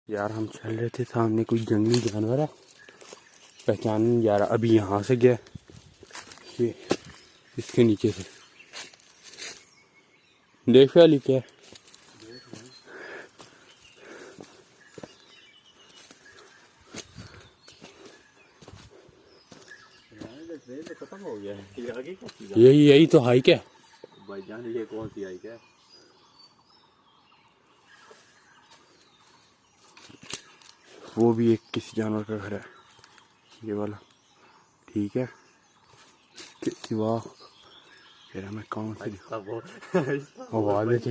यार हम चल रहे थे, सामने कोई जंगली जानवर है, पहचान नहीं जा रहा। अभी यहाँ से गया, ये इसके नीचे से देख वाली क्या है। खत्म हो गया है। यही तो हाइक है भाईजान, ये कौन सी हाइक है? वो भी एक किसी जानवर का घर है, ये वाला। ठीक है, वाह, मैं कौन सी आवाज